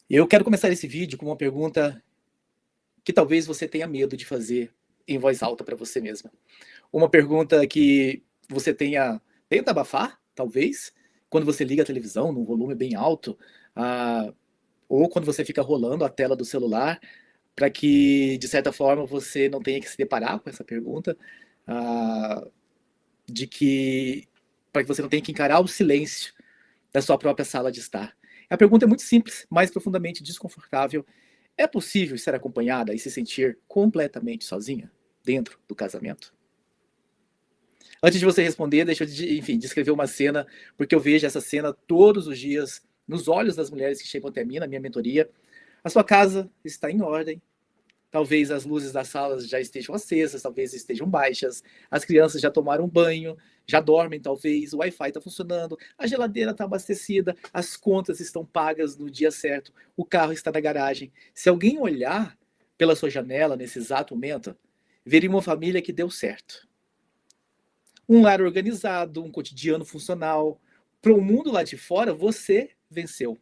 Eu quero começar esse vídeo com uma pergunta que talvez você tenha medo de fazer em voz alta para você mesma. Uma pergunta que você tenta abafar, talvez, quando você liga a televisão num volume bem alto, ah, ou quando você fica rolando a tela do celular, para que, de certa forma, você não tenha que se deparar com essa pergunta, ah, de que para que você não tenha que encarar o silêncio da sua própria sala de estar. A pergunta é muito simples, mas profundamente desconfortável. É possível estar acompanhada e se sentir completamente sozinha dentro do casamento? Antes de você responder, deixa eu, enfim, descrever uma cena, porque eu vejo essa cena todos os dias nos olhos das mulheres que chegam até mim na minha mentoria. A sua casa está em ordem, talvez as luzes das salas já estejam acesas, talvez estejam baixas, as crianças já tomaram banho, já dormem talvez, o Wi-Fi está funcionando, a geladeira está abastecida, as contas estão pagas no dia certo, o carro está na garagem. Se alguém olhar pela sua janela nesse exato momento, veria uma família que deu certo. Um lar organizado, um cotidiano funcional. Para o mundo lá de fora, você venceu.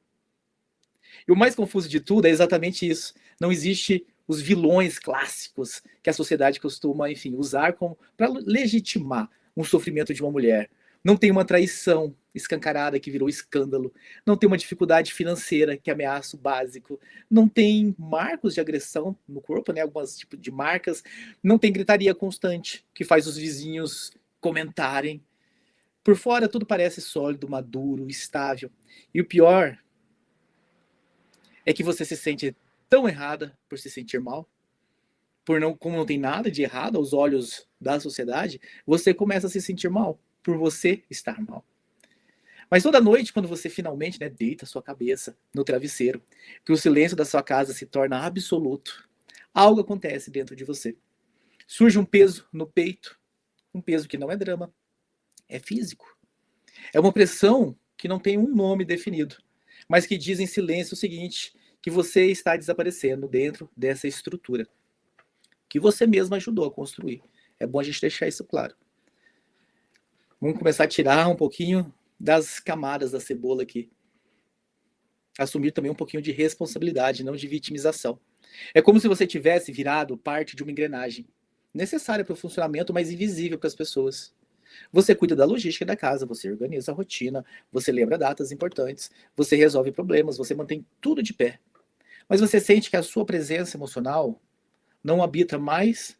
E o mais confuso de tudo é exatamente isso. Não existe os vilões clássicos que a sociedade costuma, enfim, usar para legitimar um sofrimento de uma mulher. Não tem uma traição escancarada que virou escândalo. Não tem uma dificuldade financeira que ameaça o básico. Não tem marcos de agressão no corpo, né? Alguns tipos de marcas. Não tem gritaria constante que faz os vizinhos comentarem. Por fora tudo parece sólido, maduro, estável. E o pior é que você se sente tão errada por se sentir mal, como não tem nada de errado aos olhos da sociedade, você começa a se sentir mal por você estar mal. Mas toda noite, quando você finalmente, né, deita a sua cabeça no travesseiro, que o silêncio da sua casa se torna absoluto, algo acontece dentro de você. Surge um peso no peito, um peso que não é drama, é físico. É uma pressão que não tem um nome definido, mas que diz em silêncio o seguinte, que você está desaparecendo dentro dessa estrutura que você mesmo ajudou a construir. É bom a gente deixar isso claro. Vamos começar a tirar um pouquinho das camadas da cebola aqui. Assumir também um pouquinho de responsabilidade, não de vitimização. É como se você tivesse virado parte de uma engrenagem necessária para o funcionamento, mas invisível para as pessoas. Você cuida da logística da casa, você organiza a rotina, você lembra datas importantes, você resolve problemas, você mantém tudo de pé. Mas você sente que a sua presença emocional não habita mais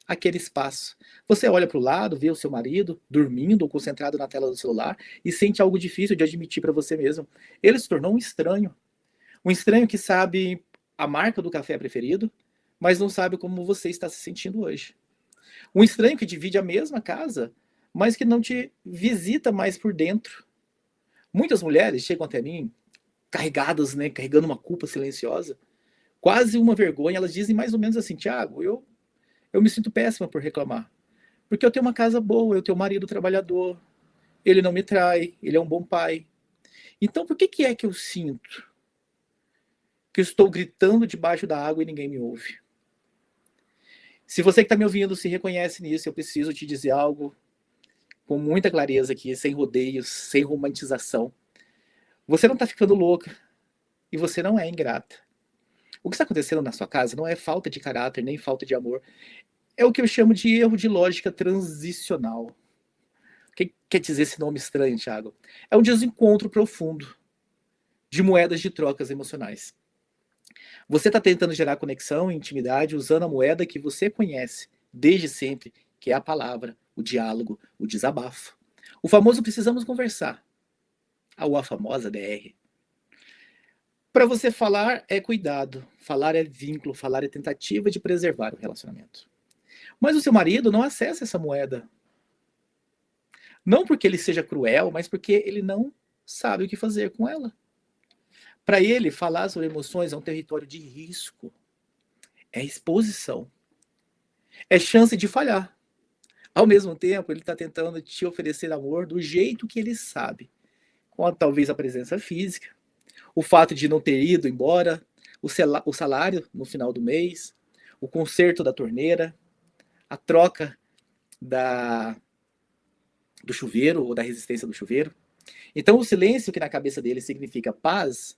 aquele espaço. Você olha para o lado, vê o seu marido dormindo ou concentrado na tela do celular e sente algo difícil de admitir para você mesmo. Ele se tornou um estranho que sabe a marca do café preferido, mas não sabe como você está se sentindo hoje. Um estranho que divide a mesma casa, mas que não te visita mais por dentro. Muitas mulheres chegam até mim carregadas, né, carregando uma culpa silenciosa, quase uma vergonha. Elas dizem mais ou menos assim: Tiago, eu me sinto péssima por reclamar. Porque eu tenho uma casa boa, eu tenho um marido trabalhador, ele não me trai, ele é um bom pai. Então por que é que eu sinto que eu estou gritando debaixo da água e ninguém me ouve? Se você que está me ouvindo se reconhece nisso, eu preciso te dizer algo com muita clareza aqui, sem rodeios, sem romantização. Você não está ficando louca e você não é ingrata. O que está acontecendo na sua casa não é falta de caráter, nem falta de amor. É o que eu chamo de erro de lógica transicional. O que quer dizer esse nome estranho, Thiago? É um desencontro profundo de moedas de trocas emocionais. Você está tentando gerar conexão e intimidade usando a moeda que você conhece desde sempre, que é a palavra, o diálogo, o desabafo. O famoso precisamos conversar, ou a famosa DR. Para você falar é cuidado, falar é vínculo, falar é tentativa de preservar o relacionamento. Mas o seu marido não acessa essa moeda. Não porque ele seja cruel, mas porque ele não sabe o que fazer com ela. Para ele, falar sobre emoções é um território de risco, é exposição, é chance de falhar. Ao mesmo tempo, ele está tentando te oferecer amor do jeito que ele sabe, com talvez a presença física, o fato de não ter ido embora, o salário no final do mês, o conserto da torneira, a troca da, do chuveiro ou da resistência do chuveiro. Então, o silêncio que na cabeça dele significa paz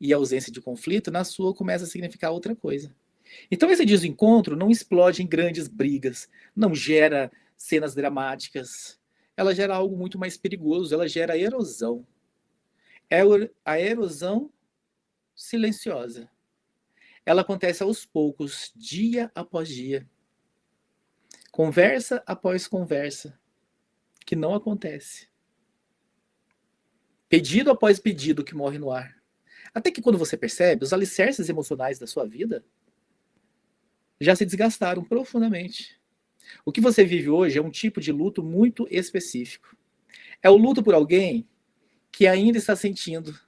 e ausência de conflito, na sua começa a significar outra coisa. Então esse desencontro não explode em grandes brigas, não gera cenas dramáticas, ela gera algo muito mais perigoso, ela gera erosão. É a erosão silenciosa. Ela acontece aos poucos, dia após dia. Conversa após conversa, que não acontece. Pedido após pedido que morre no ar. Até que quando você percebe, os alicerces emocionais da sua vida já se desgastaram profundamente. O que você vive hoje é um tipo de luto muito específico. É o luto por alguém que ainda está sentindo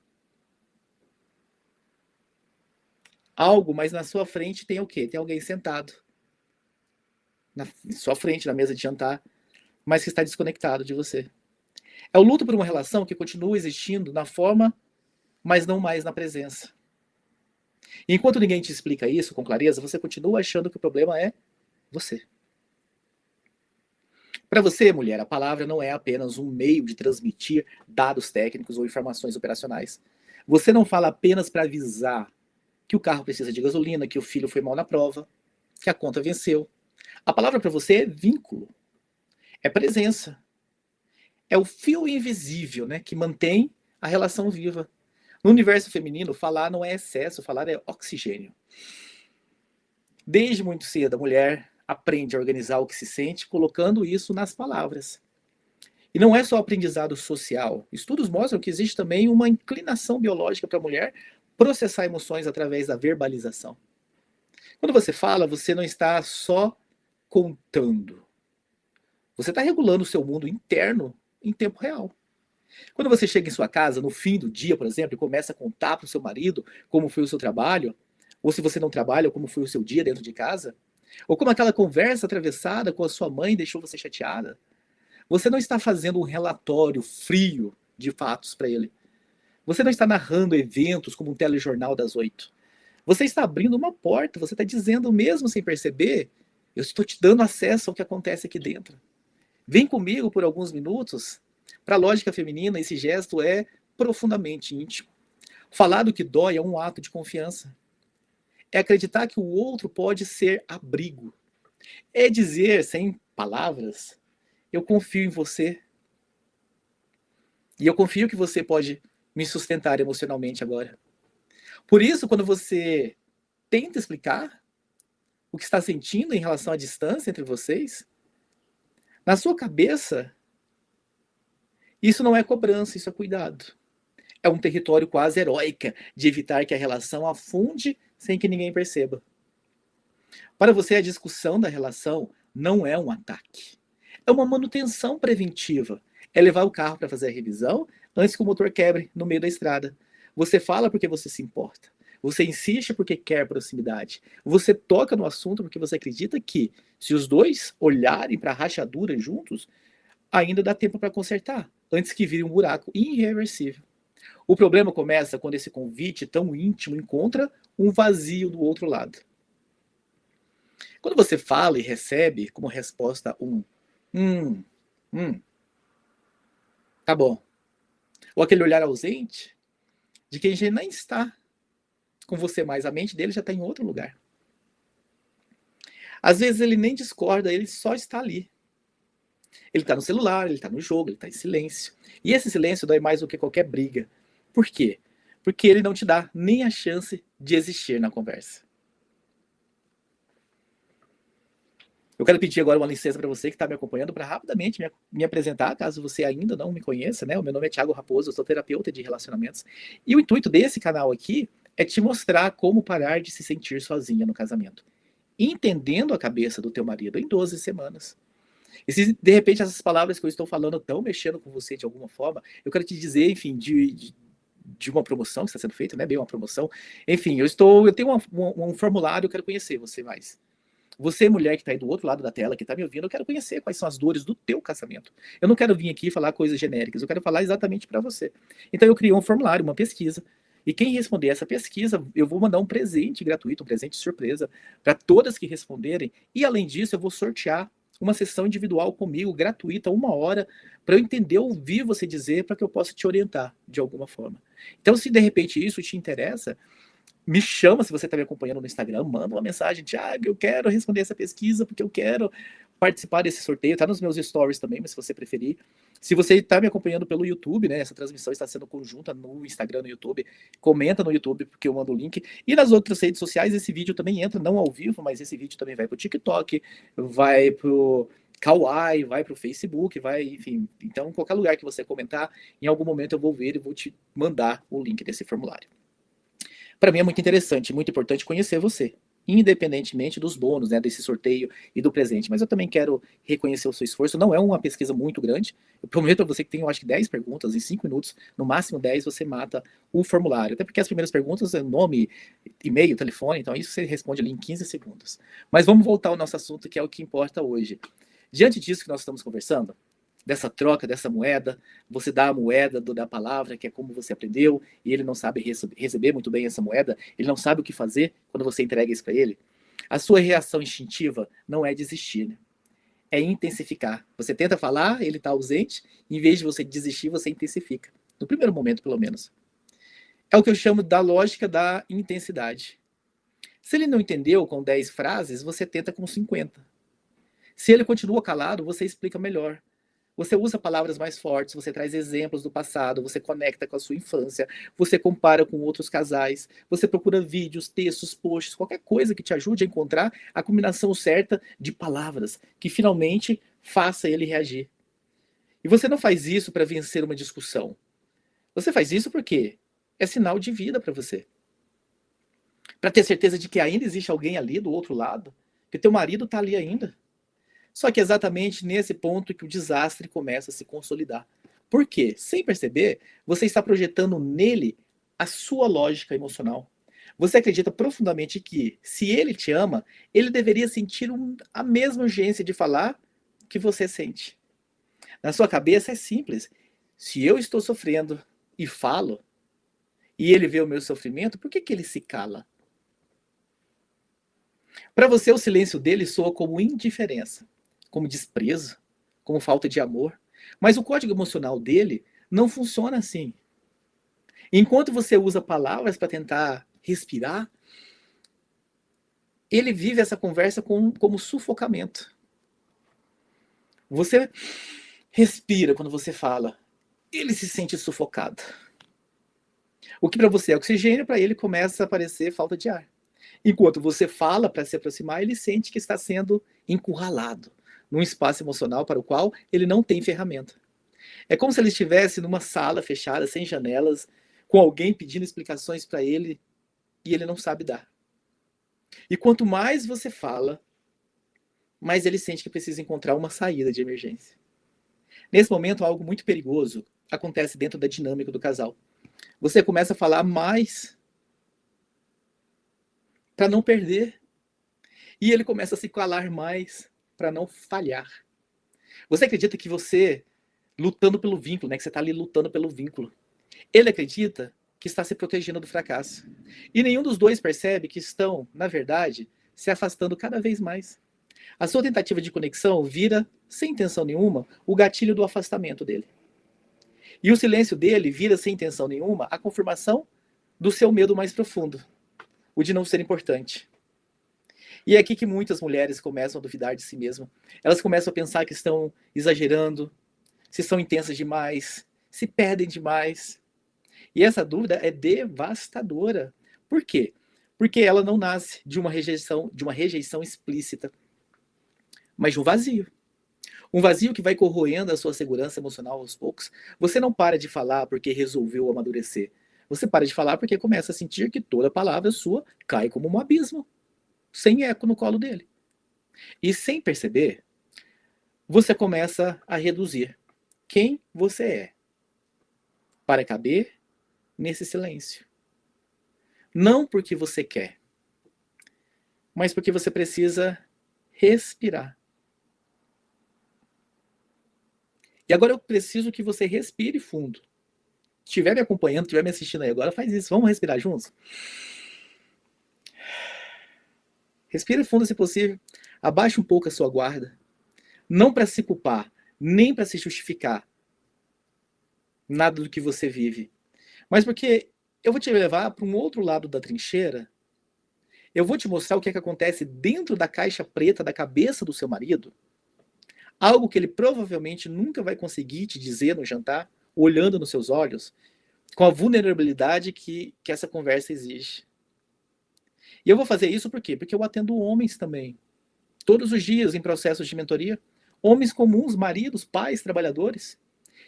algo, mas na sua frente tem o quê? Tem alguém sentado na sua frente, na mesa de jantar, mas que está desconectado de você. É o luto por uma relação que continua existindo na forma, mas não mais na presença. E enquanto ninguém te explica isso com clareza, você continua achando que o problema é você. Para você, mulher, a palavra não é apenas um meio de transmitir dados técnicos ou informações operacionais. Você não fala apenas para avisar que o carro precisa de gasolina, que o filho foi mal na prova, que a conta venceu. A palavra para você é vínculo, é presença. É o fio invisível, né, que mantém a relação viva. No universo feminino, falar não é excesso, falar é oxigênio. Desde muito cedo, a mulher aprende a organizar o que se sente, colocando isso nas palavras. E não é só aprendizado social. Estudos mostram que existe também uma inclinação biológica para a mulher processar emoções através da verbalização. Quando você fala, você não está só contando. Você está regulando o seu mundo interno em tempo real. Quando você chega em sua casa, no fim do dia, por exemplo, e começa a contar para o seu marido como foi o seu trabalho, ou se você não trabalha, como foi o seu dia dentro de casa, ou como aquela conversa atravessada com a sua mãe deixou você chateada, você não está fazendo um relatório frio de fatos para ele. Você não está narrando eventos como um telejornal das 8. Você está abrindo uma porta, você está dizendo, mesmo sem perceber, eu estou te dando acesso ao que acontece aqui dentro. Vem comigo por alguns minutos. Para a lógica feminina, esse gesto é profundamente íntimo. Falar do que dói é um ato de confiança. É acreditar que o outro pode ser abrigo. É dizer, sem palavras, eu confio em você. E eu confio que você pode me sustentar emocionalmente agora. Por isso, quando você tenta explicar o que está sentindo em relação à distância entre vocês, na sua cabeça, isso não é cobrança, isso é cuidado. É um território quase heróico de evitar que a relação afunde sem que ninguém perceba. Para você, a discussão da relação não é um ataque. É uma manutenção preventiva. É levar o carro para fazer a revisão antes que o motor quebre no meio da estrada. Você fala porque você se importa. Você insiste porque quer proximidade. Você toca no assunto porque você acredita que, se os dois olharem para a rachadura juntos, ainda dá tempo para consertar, antes que vire um buraco irreversível. O problema começa quando esse convite tão íntimo encontra um vazio do outro lado. Quando você fala e recebe como resposta tá bom. Ou aquele olhar ausente de quem já nem está com você mais, a mente dele já está em outro lugar. Às vezes ele nem discorda, ele só está ali. Ele está no celular, ele está no jogo, ele está em silêncio. E esse silêncio dói mais do que qualquer briga. Por quê? Porque ele não te dá nem a chance de existir na conversa. Eu quero pedir agora uma licença para você que está me acompanhando para rapidamente me apresentar, caso você ainda não me conheça, né? O meu nome é Thiago Raposo, eu sou terapeuta de relacionamentos. E o intuito desse canal aqui é te mostrar como parar de se sentir sozinha no casamento. Entendendo a cabeça do teu marido em 12 semanas. E se de repente essas palavras que eu estou falando estão mexendo com você de alguma forma, eu quero te dizer, enfim, de uma promoção que está sendo feita, né? Bem uma promoção. Enfim, eu tenho um formulário, eu quero conhecer você mais. Você, mulher que está aí do outro lado da tela, que está me ouvindo, eu quero conhecer quais são as dores do teu casamento. Eu não quero vir aqui falar coisas genéricas, eu quero falar exatamente para você. Então eu criei um formulário, uma pesquisa, e quem responder essa pesquisa, eu vou mandar um presente gratuito, um presente surpresa, para todas que responderem, e além disso eu vou sortear uma sessão individual comigo, gratuita, 1 hora, para eu entender, ouvir você dizer, para que eu possa te orientar de alguma forma. Então, se de repente isso te interessa, me chama, se você está me acompanhando no Instagram, manda uma mensagem: Thiago, eu quero responder essa pesquisa porque eu quero participar desse sorteio. Está nos meus stories também, mas se você preferir. Se você está me acompanhando pelo YouTube, né, essa transmissão está sendo conjunta no Instagram, no YouTube, comenta no YouTube porque eu mando o link. E nas outras redes sociais esse vídeo também entra, não ao vivo, mas esse vídeo também vai para o TikTok, vai para o Kawaii, vai para o Facebook, vai, enfim. Então, qualquer lugar que você comentar, em algum momento eu vou ver e vou te mandar o link desse formulário. Para mim é muito interessante, muito importante conhecer você, independentemente dos bônus, né, desse sorteio e do presente. Mas eu também quero reconhecer o seu esforço. Não é uma pesquisa muito grande. Eu prometo para você que tem, eu acho que 10 perguntas, em 5 minutos, no máximo 10, você mata o formulário. Até porque as primeiras perguntas é nome, e-mail, telefone, então isso você responde ali em 15 segundos. Mas vamos voltar ao nosso assunto, que é o que importa hoje. Diante disso que nós estamos conversando, dessa troca, dessa moeda, você dá a moeda da palavra, que é como você aprendeu, e ele não sabe receber muito bem essa moeda, ele não sabe o que fazer quando você entrega isso para ele. A sua reação instintiva não é desistir, né? É intensificar. Você tenta falar, ele está ausente, em vez de você desistir, você intensifica. No primeiro momento, pelo menos. É o que eu chamo da lógica da intensidade. Se ele não entendeu com 10 frases, você tenta com 50. Se ele continua calado, você explica melhor. Você usa palavras mais fortes, você traz exemplos do passado, você conecta com a sua infância, você compara com outros casais, você procura vídeos, textos, posts, qualquer coisa que te ajude a encontrar a combinação certa de palavras que finalmente faça ele reagir. E você não faz isso para vencer uma discussão. Você faz isso porque é sinal de vida para você. Para ter certeza de que ainda existe alguém ali do outro lado, que teu marido está ali ainda. Só que é exatamente nesse ponto que o desastre começa a se consolidar. Por quê? Sem perceber, você está projetando nele a sua lógica emocional. Você acredita profundamente que, se ele te ama, ele deveria sentir a mesma urgência de falar que você sente. Na sua cabeça é simples. Se eu estou sofrendo e falo, e ele vê o meu sofrimento, por que ele se cala? Para você, o silêncio dele soa como indiferença, como desprezo, como falta de amor. Mas o código emocional dele não funciona assim. Enquanto você usa palavras para tentar respirar, ele vive essa conversa como sufocamento. Você respira quando você fala, ele se sente sufocado. O que para você é oxigênio, para ele começa a aparecer falta de ar. Enquanto você fala para se aproximar, ele sente que está sendo encurralado num espaço emocional para o qual ele não tem ferramenta. É como se ele estivesse numa sala fechada, sem janelas, com alguém pedindo explicações para ele e ele não sabe dar. E quanto mais você fala, mais ele sente que precisa encontrar uma saída de emergência. Nesse momento, algo muito perigoso acontece dentro da dinâmica do casal. Você começa a falar mais para não perder. E ele começa a se calar mais para não falhar. Você acredita que você, lutando pelo vínculo, né, que você está ali lutando pelo vínculo, ele acredita que está se protegendo do fracasso. E nenhum dos dois percebe que estão, na verdade, se afastando cada vez mais. A sua tentativa de conexão vira, sem intenção nenhuma, o gatilho do afastamento dele. E o silêncio dele vira, sem intenção nenhuma, a confirmação do seu medo mais profundo, o de não ser importante. E é aqui que muitas mulheres começam a duvidar de si mesmas. Elas começam a pensar que estão exagerando, se são intensas demais, se perdem demais. E essa dúvida é devastadora. Por quê? Porque ela não nasce de uma rejeição explícita, mas de um vazio. Um vazio que vai corroendo a sua segurança emocional aos poucos. Você não para de falar porque resolveu amadurecer. Você para de falar porque começa a sentir que toda palavra sua cai como um abismo, sem eco no colo dele. E sem perceber, você começa a reduzir quem você é para caber nesse silêncio. Não porque você quer, mas porque você precisa respirar. E agora eu preciso que você respire fundo. Se estiver me acompanhando, estiver me assistindo aí agora, faz isso. Vamos respirar juntos? Respire fundo se possível. Abaixe um pouco a sua guarda. Não para se culpar, nem para se justificar nada do que você vive, mas porque eu vou te levar para um outro lado da trincheira. Eu vou te mostrar o que é que acontece dentro da caixa preta da cabeça do seu marido, algo que ele provavelmente nunca vai conseguir te dizer no jantar, olhando nos seus olhos, com a vulnerabilidade que essa conversa exige. E eu vou fazer isso por quê? Porque eu atendo homens também, todos os dias em processos de mentoria, homens comuns, maridos, pais, trabalhadores.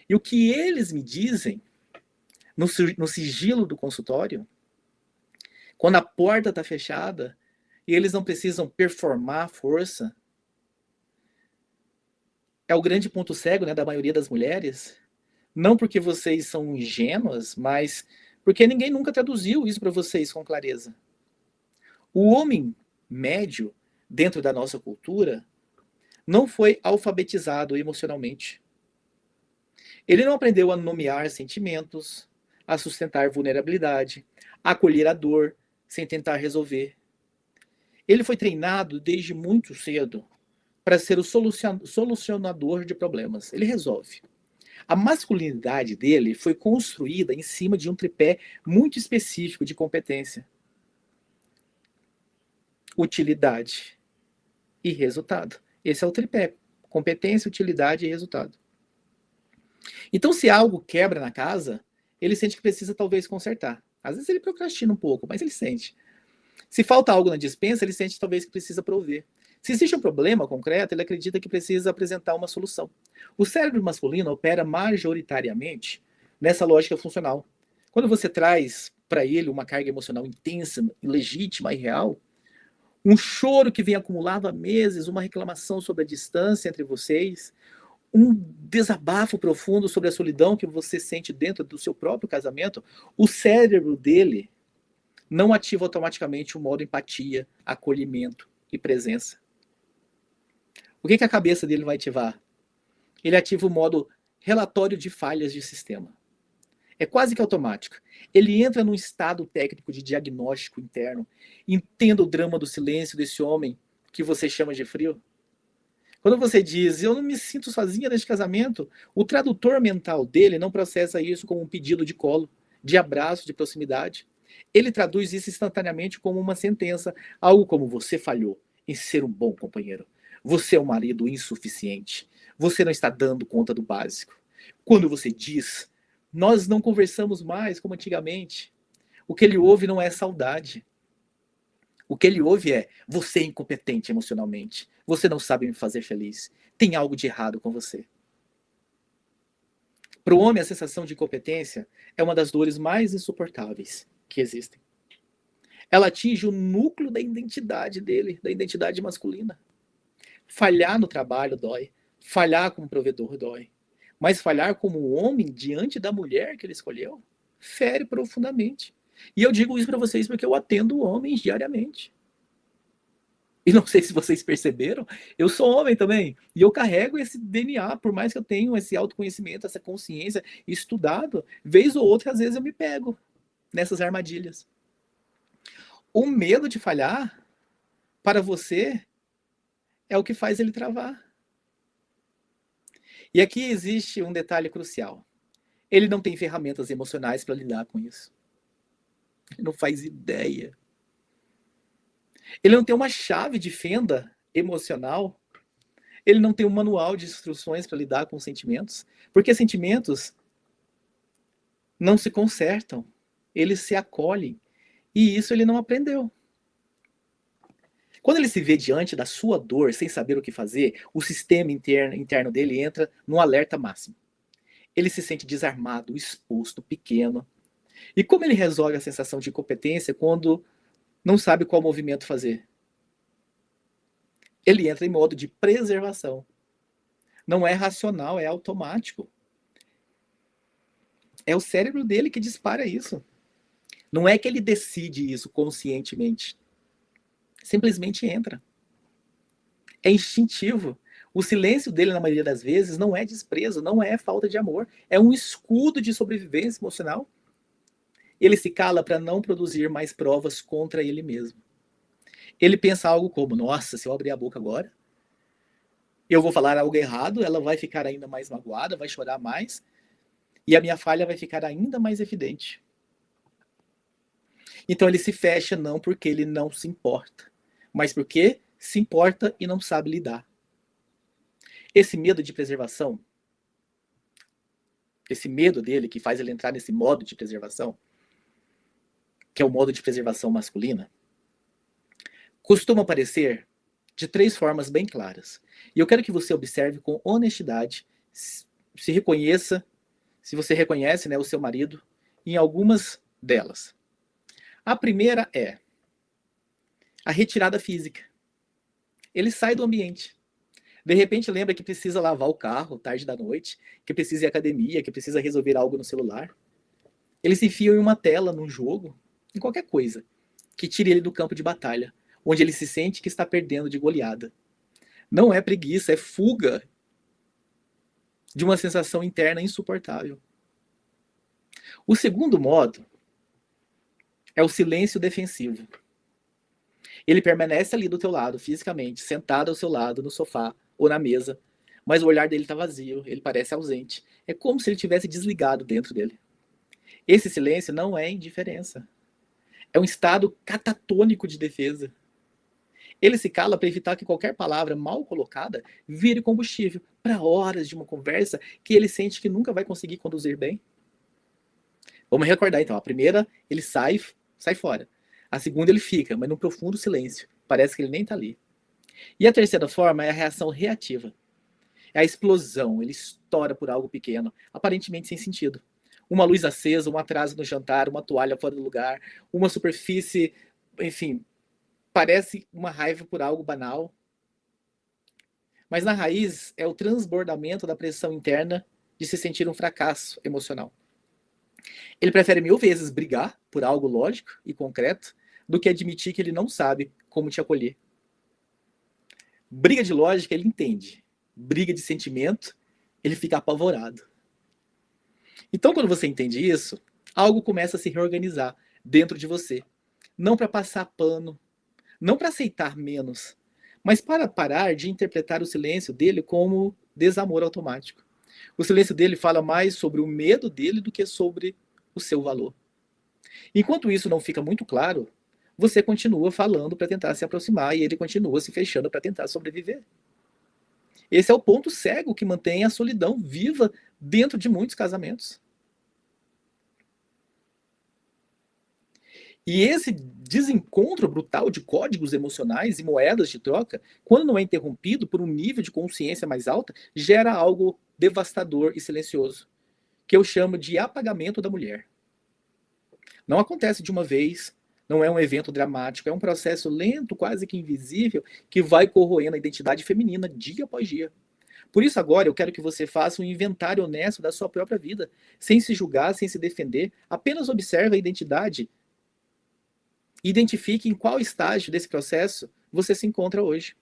E o que eles me dizem no sigilo do consultório, quando a porta está fechada e eles não precisam performar força, é o grande ponto cego, né, da maioria das mulheres. Não porque vocês são ingênuas, mas porque ninguém nunca traduziu isso para vocês com clareza. O homem médio, dentro da nossa cultura, não foi alfabetizado emocionalmente. Ele não aprendeu a nomear sentimentos, a sustentar vulnerabilidade, a acolher a dor sem tentar resolver. Ele foi treinado desde muito cedo para ser o solucionador de problemas. Ele resolve. A masculinidade dele foi construída em cima de um tripé muito específico de competência: utilidade e resultado. Esse é o tripé: competência, utilidade e resultado. Então, se algo quebra na casa, ele sente que precisa talvez consertar. Às vezes ele procrastina um pouco, mas ele sente. Se falta algo na despensa, ele sente talvez que precisa prover. Se existe um problema concreto, ele acredita que precisa apresentar uma solução. O cérebro masculino opera majoritariamente nessa lógica funcional. Quando você traz para ele uma carga emocional intensa, legítima e real, um choro que vem acumulado há meses, uma reclamação sobre a distância entre vocês, um desabafo profundo sobre a solidão que você sente dentro do seu próprio casamento, o cérebro dele não ativa automaticamente o modo empatia, acolhimento e presença. O que a cabeça dele vai ativar? Ele ativa o modo relatório de falhas de sistema. É quase que automático. Ele entra num estado técnico de diagnóstico interno. Entenda o drama do silêncio desse homem que você chama de frio. Quando você diz, eu não me sinto sozinha neste casamento, o tradutor mental dele não processa isso como um pedido de colo, de abraço, de proximidade. Ele traduz isso instantaneamente como uma sentença, algo como: você falhou em ser um bom companheiro. Você é um marido insuficiente. Você não está dando conta do básico. Quando você diz, nós não conversamos mais como antigamente, o que ele ouve não é saudade. O que ele ouve é: você é incompetente emocionalmente. Você não sabe me fazer feliz. Tem algo de errado com você. Para o homem, a sensação de incompetência é uma das dores mais insuportáveis que existem. Ela atinge o núcleo da identidade dele, da identidade masculina. Falhar no trabalho dói. Falhar como provedor dói. Mas falhar como homem diante da mulher que ele escolheu fere profundamente. E eu digo isso para vocês porque eu atendo homens diariamente. E não sei se vocês perceberam, eu sou homem também. E eu carrego esse DNA, por mais que eu tenha esse autoconhecimento, essa consciência, estudado, vez ou outra, às vezes eu me pego nessas armadilhas. O medo de falhar, para você, é o que faz ele travar. E aqui existe um detalhe crucial. Ele não tem ferramentas emocionais para lidar com isso. Ele não faz ideia. Ele não tem uma chave de fenda emocional. Ele não tem um manual de instruções para lidar com sentimentos. Porque sentimentos não se consertam. Eles se acolhem. E isso ele não aprendeu. Quando ele se vê diante da sua dor, sem saber o que fazer, o sistema interno dele entra num alerta máximo. Ele se sente desarmado, exposto, pequeno. E como ele resolve a sensação de incompetência quando não sabe qual movimento fazer? Ele entra em modo de preservação. Não é racional, é automático. É o cérebro dele que dispara isso. Não é que ele decide isso conscientemente. Simplesmente entra. É instintivo. O silêncio dele, na maioria das vezes, não é desprezo, não é falta de amor. É um escudo de sobrevivência emocional. Ele se cala para não produzir mais provas contra ele mesmo. Ele pensa algo como: nossa, se eu abrir a boca agora, eu vou falar algo errado, ela vai ficar ainda mais magoada, vai chorar mais, e a minha falha vai ficar ainda mais evidente. Então ele se fecha não porque ele não se importa, mas porque se importa e não sabe lidar. Esse medo de preservação, esse medo dele que faz ele entrar nesse modo de preservação, que é o modo de preservação masculina, costuma aparecer de 3 formas bem claras. E eu quero que você observe com honestidade, se reconheça, se você reconhece, né, o seu marido em algumas delas. A primeira é a retirada física. Ele sai do ambiente. De repente lembra que precisa lavar o carro tarde da noite, que precisa ir à academia, que precisa resolver algo no celular. Ele se enfia em uma tela, num jogo, em qualquer coisa, que tire ele do campo de batalha, onde ele se sente que está perdendo de goleada. Não é preguiça, é fuga de uma sensação interna insuportável. O segundo modo é o silêncio defensivo. Ele permanece ali do teu lado, fisicamente, sentado ao seu lado, no sofá ou na mesa, mas o olhar dele está vazio, ele parece ausente. É como se ele tivesse desligado dentro dele. Esse silêncio não é indiferença. É um estado catatônico de defesa. Ele se cala para evitar que qualquer palavra mal colocada vire combustível para horas de uma conversa que ele sente que nunca vai conseguir conduzir bem. Vamos recordar então. A primeira, ele sai fora. A segunda, ele fica, mas num profundo silêncio. Parece que ele nem está ali. E a terceira forma é a reação reativa. É a explosão. Ele estoura por algo pequeno, aparentemente sem sentido. Uma luz acesa, um atraso no jantar, uma toalha fora do lugar, uma superfície, enfim, parece uma raiva por algo banal. Mas na raiz é o transbordamento da pressão interna de se sentir um fracasso emocional. Ele prefere 1000 vezes brigar por algo lógico e concreto do que admitir que ele não sabe como te acolher. Briga de lógica ele entende. Briga de sentimento, ele fica apavorado. Então, quando você entende isso, algo começa a se reorganizar dentro de você. Não para passar pano, não para aceitar menos, mas para parar de interpretar o silêncio dele como desamor automático. O silêncio dele fala mais sobre o medo dele do que sobre o seu valor. Enquanto isso não fica muito claro, você continua falando para tentar se aproximar e ele continua se fechando para tentar sobreviver. Esse é o ponto cego que mantém a solidão viva dentro de muitos casamentos. E esse desencontro brutal de códigos emocionais e moedas de troca, quando não é interrompido por um nível de consciência mais alta, gera algo devastador e silencioso, que eu chamo de apagamento da mulher. Não acontece de uma vez, não é um evento dramático, é um processo lento, quase que invisível, que vai corroendo a identidade feminina dia após dia. Por isso agora eu quero que você faça um inventário honesto da sua própria vida, sem se julgar, sem se defender, apenas observe a identidade. Identifique em qual estágio desse processo você se encontra hoje.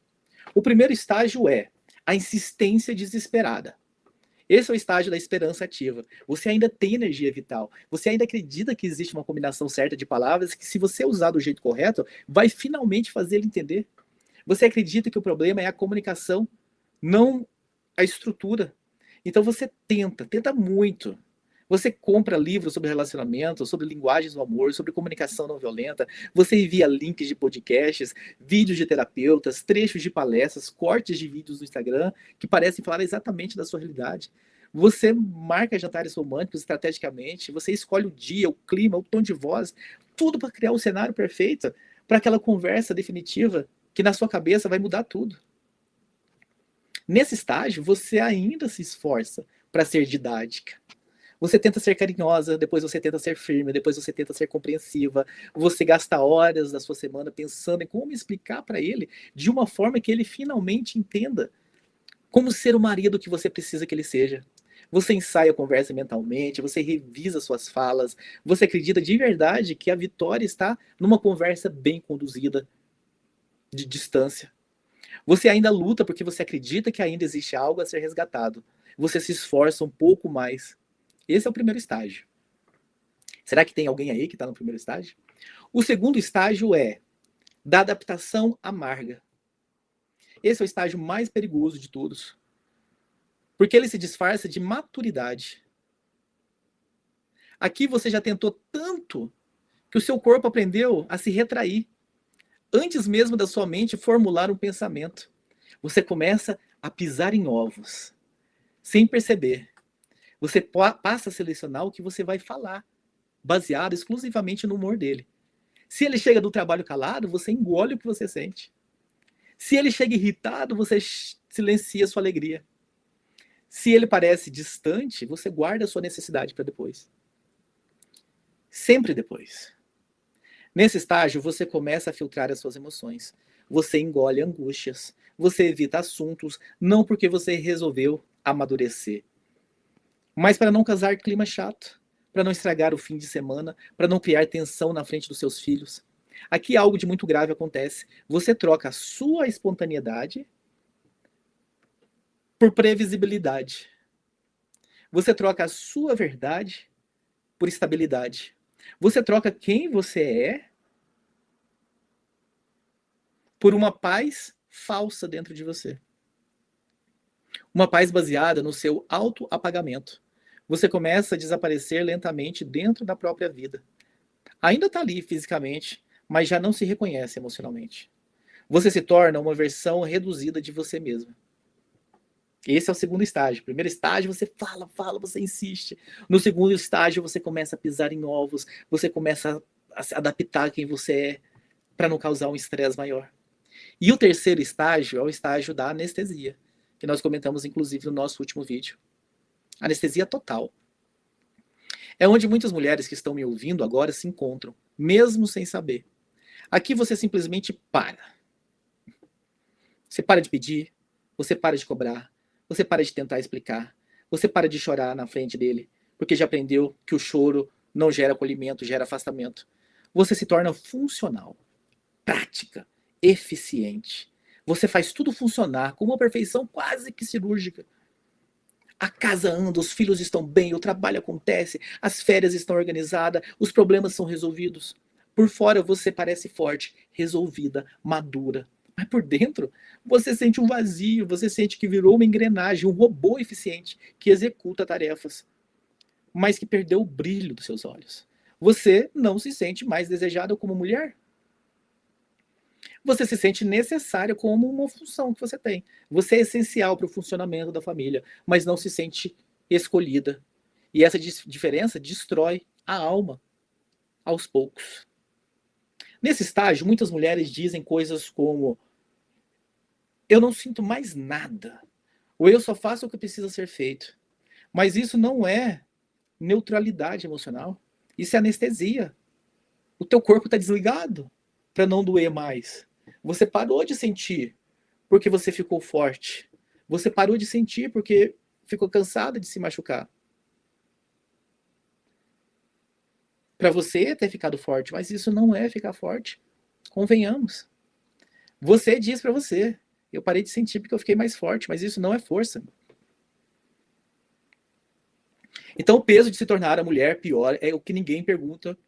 O primeiro estágio é a insistência desesperada. Esse é o estágio da esperança ativa. Você ainda tem energia vital. Você ainda acredita que existe uma combinação certa de palavras que, se você usar do jeito correto, vai finalmente fazer ele entender. Você acredita que o problema é a comunicação, não a estrutura. Então você tenta muito. Você compra livros sobre relacionamento, sobre linguagens do amor, sobre comunicação não violenta. Você envia links de podcasts, vídeos de terapeutas, trechos de palestras, cortes de vídeos no Instagram que parecem falar exatamente da sua realidade. Você marca jantares românticos estrategicamente, você escolhe o dia, o clima, o tom de voz, tudo para criar um cenário perfeito para aquela conversa definitiva que na sua cabeça vai mudar tudo. Nesse estágio, você ainda se esforça para ser didática. Você tenta ser carinhosa, depois você tenta ser firme, depois você tenta ser compreensiva. Você gasta horas da sua semana pensando em como explicar para ele de uma forma que ele finalmente entenda como ser o marido que você precisa que ele seja. Você ensaia a conversa mentalmente, você revisa suas falas, você acredita de verdade que a vitória está numa conversa bem conduzida, de distância. Você ainda luta porque você acredita que ainda existe algo a ser resgatado. Você se esforça um pouco mais. Esse é o primeiro estágio. Será que tem alguém aí que está no primeiro estágio? O segundo estágio é da adaptação amarga. Esse é o estágio mais perigoso de todos, porque ele se disfarça de maturidade. Aqui você já tentou tanto que o seu corpo aprendeu a se retrair antes mesmo da sua mente formular um pensamento. Você começa a pisar em ovos, sem perceber. Você passa a selecionar o que você vai falar, baseado exclusivamente no humor dele. Se ele chega do trabalho calado, você engole o que você sente. Se ele chega irritado, você silencia sua alegria. Se ele parece distante, você guarda a sua necessidade para depois. Sempre depois. Nesse estágio, você começa a filtrar as suas emoções. Você engole angústias. Você evita assuntos, não porque você resolveu amadurecer, mas para não causar clima chato, para não estragar o fim de semana, para não criar tensão na frente dos seus filhos. Aqui algo de muito grave acontece. Você troca a sua espontaneidade por previsibilidade. Você troca a sua verdade por estabilidade. Você troca quem você é por uma paz falsa dentro de você. Uma paz baseada no seu autoapagamento. Você começa a desaparecer lentamente dentro da própria vida. Ainda está ali fisicamente, mas já não se reconhece emocionalmente. Você se torna uma versão reduzida de você mesmo. Esse é o segundo estágio. Primeiro estágio, você fala, você insiste. No segundo estágio, você começa a pisar em ovos, você começa a se adaptar quem você é, para não causar um estresse maior. E o terceiro estágio é o estágio da anestesia, que nós comentamos inclusive no nosso último vídeo. Anestesia total. É onde muitas mulheres que estão me ouvindo agora se encontram, mesmo sem saber. Aqui você simplesmente para. Você para de pedir, você para de cobrar, você para de tentar explicar, você para de chorar na frente dele, porque já aprendeu que o choro não gera acolhimento, gera afastamento. Você se torna funcional, prática, eficiente. Você faz tudo funcionar com uma perfeição quase que cirúrgica. A casa anda, os filhos estão bem, o trabalho acontece, as férias estão organizadas, os problemas são resolvidos. Por fora você parece forte, resolvida, madura. Mas por dentro você sente um vazio, você sente que virou uma engrenagem, um robô eficiente que executa tarefas, mas que perdeu o brilho dos seus olhos. Você não se sente mais desejada como mulher. Você se sente necessária como uma função que você tem. Você é essencial para o funcionamento da família, mas não se sente escolhida. E essa diferença destrói a alma aos poucos. Nesse estágio, muitas mulheres dizem coisas como: eu não sinto mais nada, ou eu só faço o que precisa ser feito. Mas isso não é neutralidade emocional, isso é anestesia. O teu corpo está desligado para não doer mais. Você parou de sentir porque você ficou forte. Você parou de sentir porque ficou cansada de se machucar. Para você ter ficado forte, mas isso não é ficar forte. Convenhamos. Você diz para você: eu parei de sentir porque eu fiquei mais forte, mas isso não é força. Então o peso de se tornar a mulher pior é o que ninguém pergunta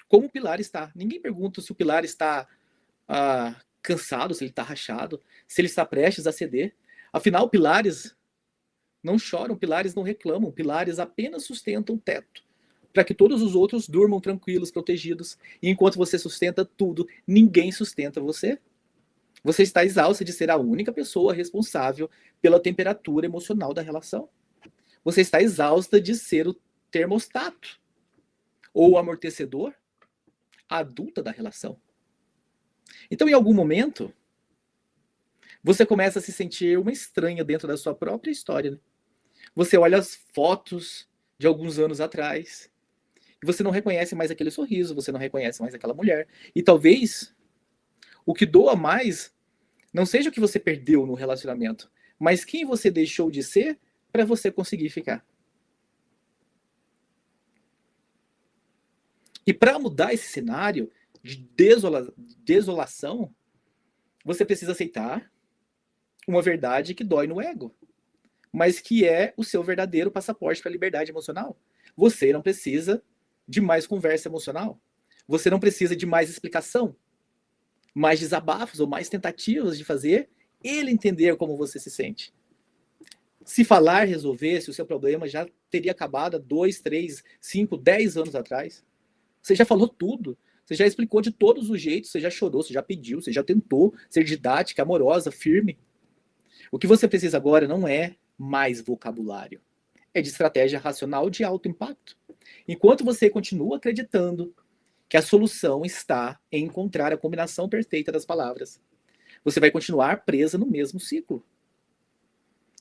como o pilar está. Ninguém pergunta se o pilar está cansado, se ele está rachado, se ele está prestes a ceder. Afinal, pilares não choram, pilares não reclamam, pilares apenas sustentam o teto, para que todos os outros durmam tranquilos, protegidos. E enquanto você sustenta tudo, ninguém sustenta você. Você está exausta de ser a única pessoa responsável pela temperatura emocional da relação. Você está exausta de ser o termostato ou o amortecedor adulta da relação. Então, em algum momento, você começa a se sentir uma estranha dentro da sua própria história. Né? Você olha as fotos de alguns anos atrás e você não reconhece mais aquele sorriso, você não reconhece mais aquela mulher. E talvez o que doa mais não seja o que você perdeu no relacionamento, mas quem você deixou de ser para você conseguir ficar. E para mudar esse cenário de desolação, você precisa aceitar uma verdade que dói no ego, mas que é o seu verdadeiro passaporte para a liberdade emocional. Você não precisa de mais conversa emocional. Você não precisa de mais explicação, mais desabafos ou mais tentativas de fazer ele entender como você se sente. Se falar resolvesse, o seu problema já teria acabado há 2, 3, 5, 10 anos atrás. Você já falou tudo. Você já explicou de todos os jeitos. Você já chorou, você já pediu, você já tentou ser didática, amorosa, firme. O que você precisa agora não é mais vocabulário. É de estratégia racional de alto impacto. Enquanto você continua acreditando que a solução está em encontrar a combinação perfeita das palavras, você vai continuar presa no mesmo ciclo.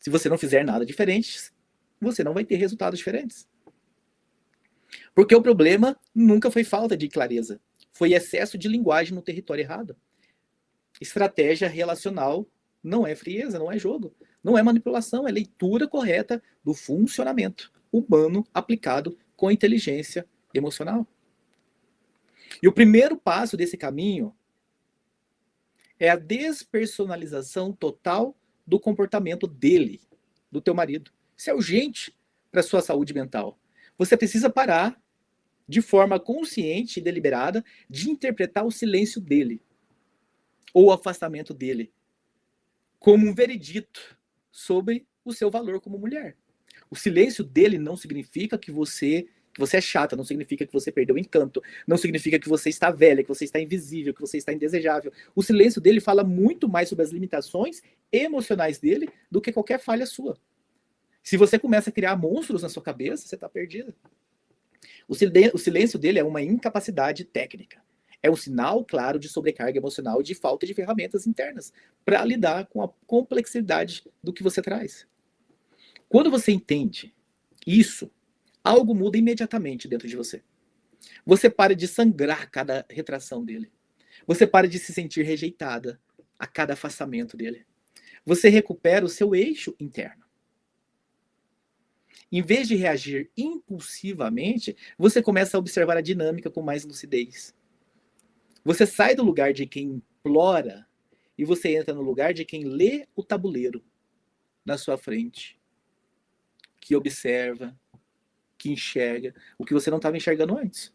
Se você não fizer nada diferente, você não vai ter resultados diferentes. Porque o problema nunca foi falta de clareza, foi excesso de linguagem no território errado. Estratégia relacional não é frieza, não é jogo, não é manipulação, é leitura correta do funcionamento humano aplicado com inteligência emocional. E o primeiro passo desse caminho é a despersonalização total do comportamento dele, do teu marido. Isso é urgente para a sua saúde mental. Você precisa parar de forma consciente e deliberada de interpretar o silêncio dele ou o afastamento dele como um veredito sobre o seu valor como mulher. O silêncio dele não significa que você é chata, não significa que você perdeu o encanto, não significa que você está velha, que você está invisível, que você está indesejável. O silêncio dele fala muito mais sobre as limitações emocionais dele do que qualquer falha sua. Se você começa a criar monstros na sua cabeça, você está perdida. O silêncio dele é uma incapacidade técnica. É um sinal claro de sobrecarga emocional e de falta de ferramentas internas para lidar com a complexidade do que você traz. Quando você entende isso, algo muda imediatamente dentro de você. Você para de sangrar a cada retração dele. Você para de se sentir rejeitada a cada afastamento dele. Você recupera o seu eixo interno. Em vez de reagir impulsivamente, você começa a observar a dinâmica com mais lucidez. Você sai do lugar de quem implora e você entra no lugar de quem lê o tabuleiro na sua frente, que observa, que enxerga o que você não estava enxergando antes.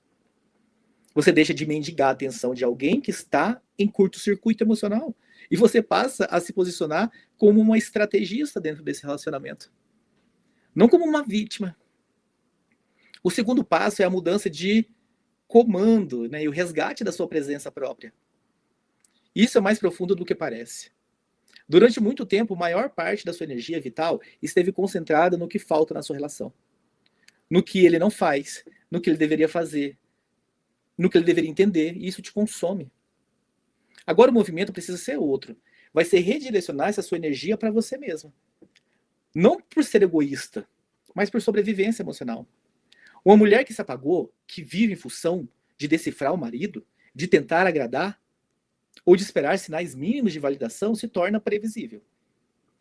Você deixa de mendigar a atenção de alguém que está em curto-circuito emocional e você passa a se posicionar como uma estrategista dentro desse relacionamento, não como uma vítima. O segundo passo é a mudança de comando, né, e o resgate da sua presença própria. Isso é mais profundo do que parece. Durante muito tempo, a maior parte da sua energia vital esteve concentrada no que falta na sua relação. No que ele não faz, no que ele deveria fazer, no que ele deveria entender, e isso te consome. Agora o movimento precisa ser outro. Vai ser redirecionar essa sua energia para você mesma. Não por ser egoísta, mas por sobrevivência emocional. Uma mulher que se apagou, que vive em função de decifrar o marido, de tentar agradar, ou de esperar sinais mínimos de validação, se torna previsível.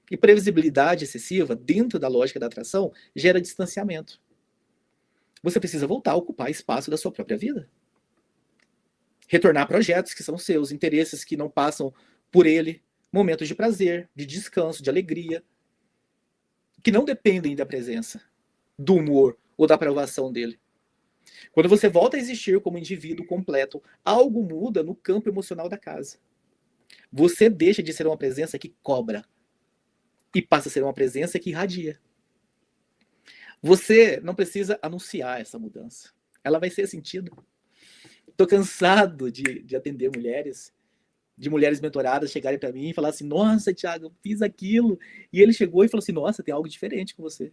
E previsibilidade excessiva, dentro da lógica da atração, gera distanciamento. Você precisa voltar a ocupar espaço da sua própria vida. Retornar a projetos que são seus, interesses que não passam por ele, momentos de prazer, de descanso, de alegria, que não dependem da presença, do humor ou da aprovação dele. Quando você volta a existir como indivíduo completo, algo muda no campo emocional da casa. Você deixa de ser uma presença que cobra e passa a ser uma presença que irradia. Você não precisa anunciar essa mudança. Ela vai ser sentida. Estou cansado de atender mulheres, de mulheres mentoradas chegarem para mim e falar assim: nossa, Thiago, eu fiz aquilo. E ele chegou e falou assim: nossa, tem algo diferente com você.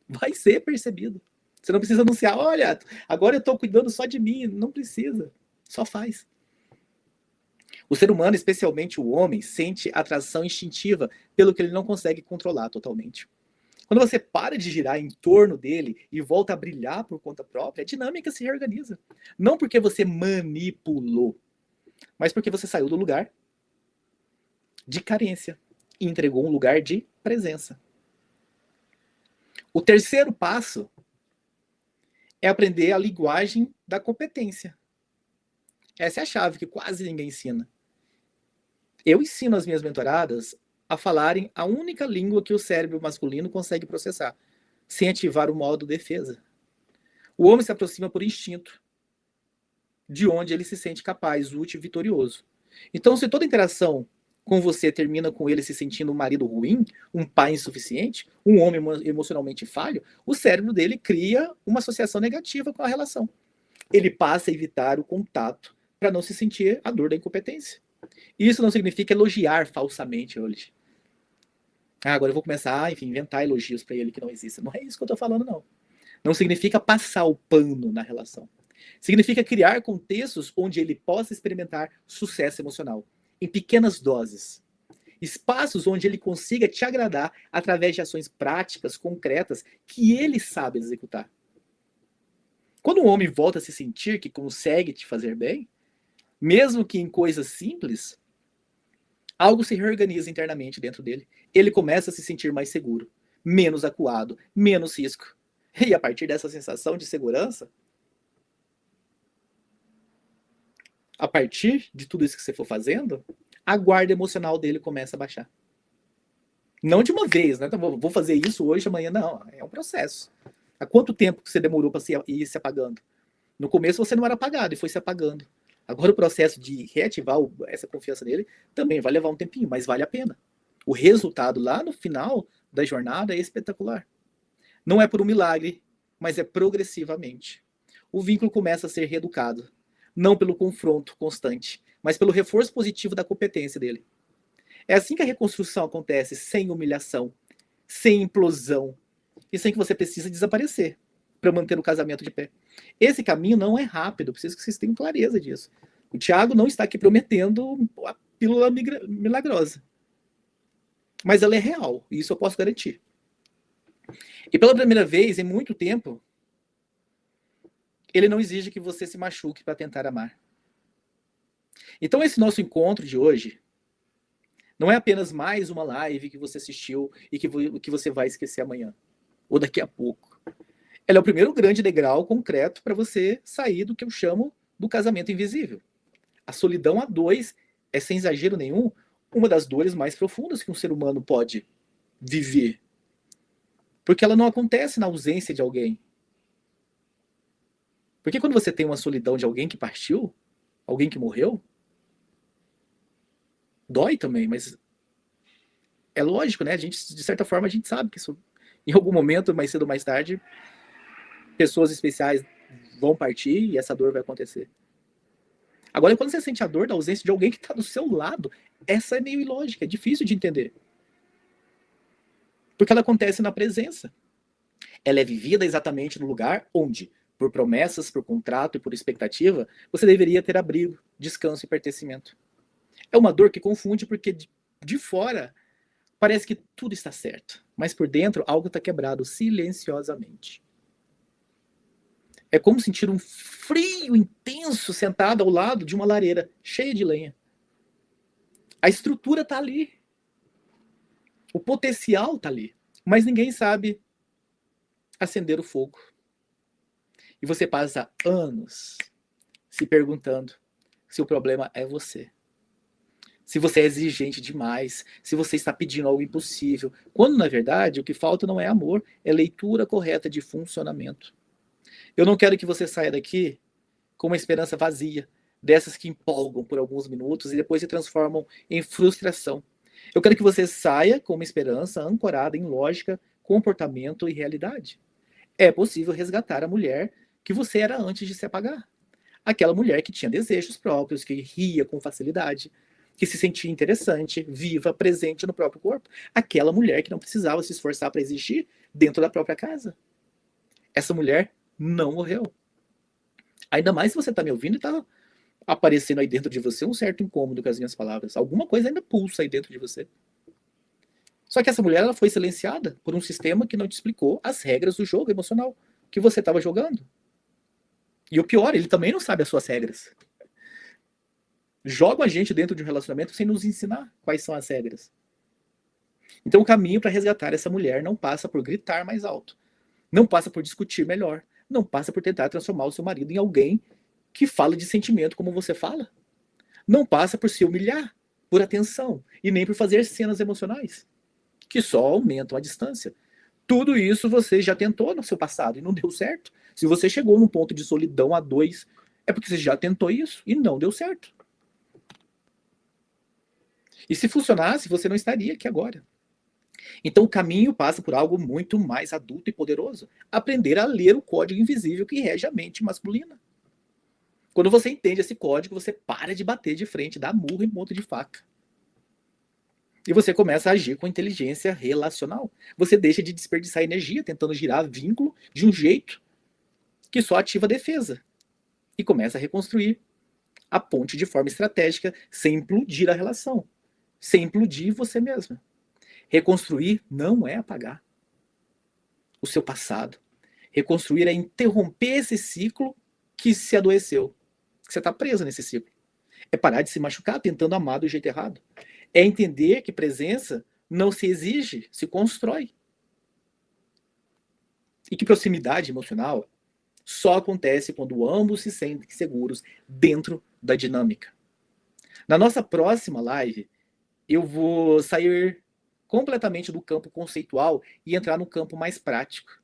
Vai ser percebido. Você não precisa anunciar: olha, agora eu estou cuidando só de mim. Não precisa. Só faz. O ser humano, especialmente o homem, sente atração instintiva pelo que ele não consegue controlar totalmente. Quando você para de girar em torno dele e volta a brilhar por conta própria, a dinâmica se reorganiza. Não porque você manipulou, mas porque você saiu do lugar de carência e entregou um lugar de presença. O terceiro passo é aprender a linguagem da competência. Essa é a chave que quase ninguém ensina. Eu ensino as minhas mentoradas a falarem a única língua que o cérebro masculino consegue processar, sem ativar o modo defesa. O homem se aproxima por instinto, de onde ele se sente capaz, útil e vitorioso. Então, se toda interação com você termina com ele se sentindo um marido ruim, um pai insuficiente, um homem emocionalmente falho, o cérebro dele cria uma associação negativa com a relação. Ele passa a evitar o contato para não se sentir a dor da incompetência. Isso não significa elogiar falsamente hoje. Agora eu vou começar, enfim, inventar elogios para ele que não existem. Não é isso que eu estou falando, não. Não significa passar o pano na relação. Significa criar contextos onde ele possa experimentar sucesso emocional, em pequenas doses. Espaços onde ele consiga te agradar através de ações práticas, concretas, que ele sabe executar. Quando um homem volta a se sentir que consegue te fazer bem, mesmo que em coisas simples, algo se reorganiza internamente dentro dele. Ele começa a se sentir mais seguro, menos acuado, menos risco. E a partir dessa sensação de segurança, a partir de tudo isso que você for fazendo, a guarda emocional dele começa a baixar. Não de uma vez, né? Então, vou fazer isso hoje, amanhã, não. É um processo. Há quanto tempo que você demorou para ir se apagando? No começo você não era apagado e foi se apagando. Agora o processo de reativar essa confiança nele também vai levar um tempinho, mas vale a pena. O resultado lá no final da jornada é espetacular. Não é por um milagre, mas é progressivamente. O vínculo começa a ser reeducado. Não pelo confronto constante, mas pelo reforço positivo da competência dele. É assim que a reconstrução acontece, sem humilhação, sem implosão, e sem que você precise desaparecer para manter o casamento de pé. Esse caminho não é rápido, preciso que vocês tenham clareza disso. O Tiago não está aqui prometendo a pílula milagrosa. Mas ela é real, e isso eu posso garantir. E pela primeira vez em muito tempo, ele não exige que você se machuque para tentar amar. Então esse nosso encontro de hoje não é apenas mais uma live que você assistiu e que você vai esquecer amanhã, ou daqui a pouco. Ela é o primeiro grande degrau concreto para você sair do que eu chamo do casamento invisível. A solidão a dois é, sem exagero nenhum, uma das dores mais profundas que um ser humano pode viver. Porque ela não acontece na ausência de alguém. Porque quando você tem uma solidão de alguém que partiu, alguém que morreu, dói também, mas é lógico, né? A gente, de certa forma, a gente sabe que isso, em algum momento, mais cedo ou mais tarde, pessoas especiais vão partir e essa dor vai acontecer. Agora, quando você sente a dor da ausência de alguém que está do seu lado, essa é meio ilógica, é difícil de entender. Porque ela acontece na presença. Ela é vivida exatamente no lugar onde, por promessas, por contrato e por expectativa, você deveria ter abrigo, descanso e pertencimento. É uma dor que confunde porque de fora parece que tudo está certo, mas por dentro algo está quebrado silenciosamente. É como sentir um frio intenso sentado ao lado de uma lareira cheia de lenha. A estrutura está ali. O potencial está ali. Mas ninguém sabe acender o fogo. E você passa anos se perguntando se o problema é você. Se você é exigente demais, se você está pedindo algo impossível. Quando, na verdade, o que falta não é amor, é leitura correta de funcionamento. Eu não quero que você saia daqui com uma esperança vazia, dessas que empolgam por alguns minutos e depois se transformam em frustração. Eu quero que você saia com uma esperança ancorada em lógica, comportamento e realidade. É possível resgatar a mulher que você era antes de se apagar. Aquela mulher que tinha desejos próprios, que ria com facilidade, que se sentia interessante, viva, presente no próprio corpo. Aquela mulher que não precisava se esforçar para existir dentro da própria casa. Essa mulher não morreu. Ainda mais se você está me ouvindo e está aparecendo aí dentro de você um certo incômodo com as minhas palavras. Alguma coisa ainda pulsa aí dentro de você. Só que essa mulher ela foi silenciada por um sistema que não te explicou as regras do jogo emocional que você estava jogando. E o pior, ele também não sabe as suas regras. Jogam a gente dentro de um relacionamento sem nos ensinar quais são as regras. Então o caminho para resgatar essa mulher não passa por gritar mais alto. Não passa por discutir melhor. Não passa por tentar transformar o seu marido em alguém que fala de sentimento como você fala. Não passa por se humilhar, por atenção, e nem por fazer cenas emocionais, que só aumentam a distância. Tudo isso você já tentou no seu passado e não deu certo. Se você chegou num ponto de solidão a dois, é porque você já tentou isso e não deu certo. E se funcionasse, você não estaria aqui agora. Então o caminho passa por algo muito mais adulto e poderoso. Aprender a ler o código invisível que rege a mente masculina. Quando você entende esse código, você para de bater de frente, dá murro em ponta de faca. E você começa a agir com inteligência relacional. Você deixa de desperdiçar energia tentando girar vínculo de um jeito que só ativa a defesa. E começa a reconstruir a ponte de forma estratégica, sem implodir a relação, sem implodir você mesmo. Reconstruir não é apagar o seu passado. Reconstruir é interromper esse ciclo que se adoeceu. Você está preso nesse ciclo. É parar de se machucar tentando amar do jeito errado. É entender que presença não se exige, se constrói. E que proximidade emocional só acontece quando ambos se sentem seguros dentro da dinâmica. Na nossa próxima live, eu vou sair completamente do campo conceitual e entrar no campo mais prático.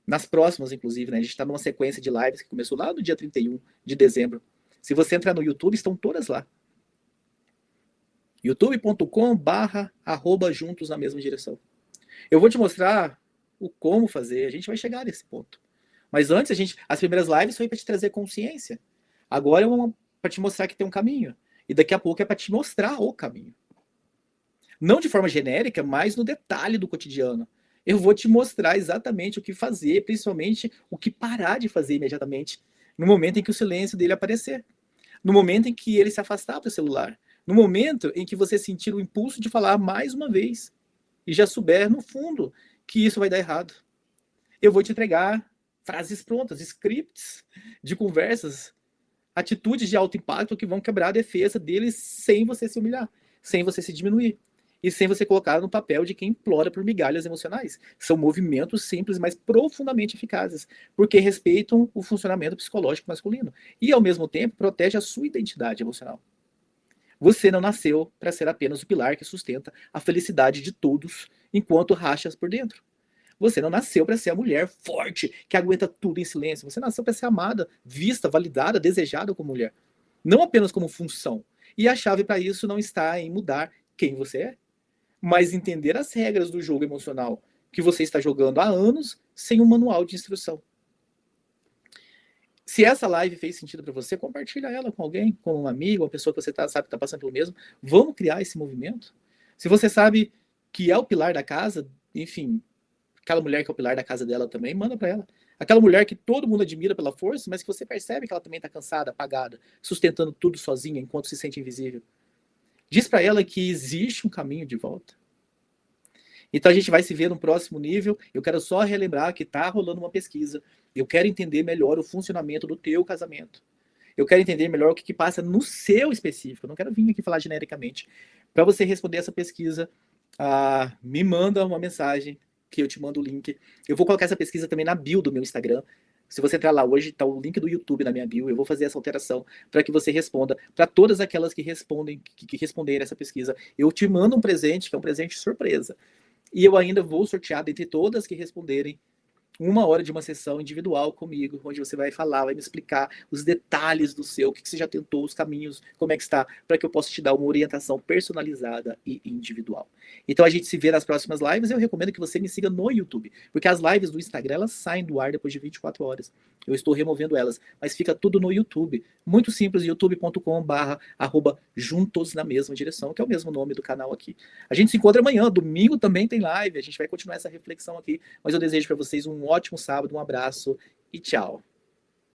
Nas próximas, inclusive, né? A gente está numa sequência de lives que começou lá no dia 31 de dezembro. Se você entrar no YouTube, estão todas lá. youtube.com/juntos na mesma direção. Eu vou te mostrar o como fazer, a gente vai chegar nesse ponto. Mas antes, as primeiras lives foi para te trazer consciência. Agora é para te mostrar que tem um caminho. E daqui a pouco é para te mostrar o caminho. Não de forma genérica, mas no detalhe do cotidiano. Eu vou te mostrar exatamente o que fazer, principalmente o que parar de fazer imediatamente, no momento em que o silêncio dele aparecer. No momento em que ele se afastar do celular. No momento em que você sentir o impulso de falar mais uma vez. E já souber, no fundo, que isso vai dar errado. Eu vou te entregar frases prontas, scripts de conversas, atitudes de alto impacto que vão quebrar a defesa deles sem você se humilhar, sem você se diminuir e sem você colocar no papel de quem implora por migalhas emocionais. São movimentos simples, mas profundamente eficazes, porque respeitam o funcionamento psicológico masculino e, ao mesmo tempo, protege a sua identidade emocional. Você não nasceu para ser apenas o pilar que sustenta a felicidade de todos enquanto rachas por dentro. Você não nasceu para ser a mulher forte que aguenta tudo em silêncio. Você nasceu para ser amada, vista, validada, desejada como mulher. Não apenas como função. E a chave para isso não está em mudar quem você é, mas entender as regras do jogo emocional que você está jogando há anos sem um manual de instrução. Se essa live fez sentido para você, compartilha ela com alguém, com um amigo, uma pessoa que você sabe que está passando pelo mesmo. Vamos criar esse movimento? Se você sabe que é o pilar da casa, enfim, aquela mulher que é o pilar da casa dela também, manda para ela. Aquela mulher que todo mundo admira pela força, mas que você percebe que ela também está cansada, apagada, sustentando tudo sozinha enquanto se sente invisível. Diz para ela que existe um caminho de volta. Então a gente vai se ver no próximo nível. Eu quero só relembrar que está rolando uma pesquisa. Eu quero entender melhor o funcionamento do teu casamento. Eu quero entender melhor o que passa no seu específico. Eu não quero vir aqui falar genericamente. Para você responder essa pesquisa, me manda uma mensagem que eu te mando o link. Eu vou colocar essa pesquisa também na bio do meu Instagram. Se você entrar lá hoje, está o link do YouTube na minha bio. Eu vou fazer essa alteração para que você responda. Para todas aquelas que responderem essa pesquisa, eu te mando um presente, que é um presente surpresa. E eu ainda vou sortear dentre todas que responderem 1 hora de uma sessão individual comigo, onde você vai falar, vai me explicar os detalhes do seu, o que você já tentou, os caminhos, como é que está, para que eu possa te dar uma orientação personalizada e individual. Então a gente se vê nas próximas lives. Eu recomendo que você me siga no YouTube, porque as lives do Instagram, elas saem do ar depois de 24 horas. Eu estou removendo elas, mas fica tudo no YouTube. Muito simples, youtube.com/juntos na mesma direção, que é o mesmo nome do canal aqui. A gente se encontra amanhã, domingo também tem live, a gente vai continuar essa reflexão aqui, mas eu desejo para vocês um ótimo sábado, um abraço e tchau.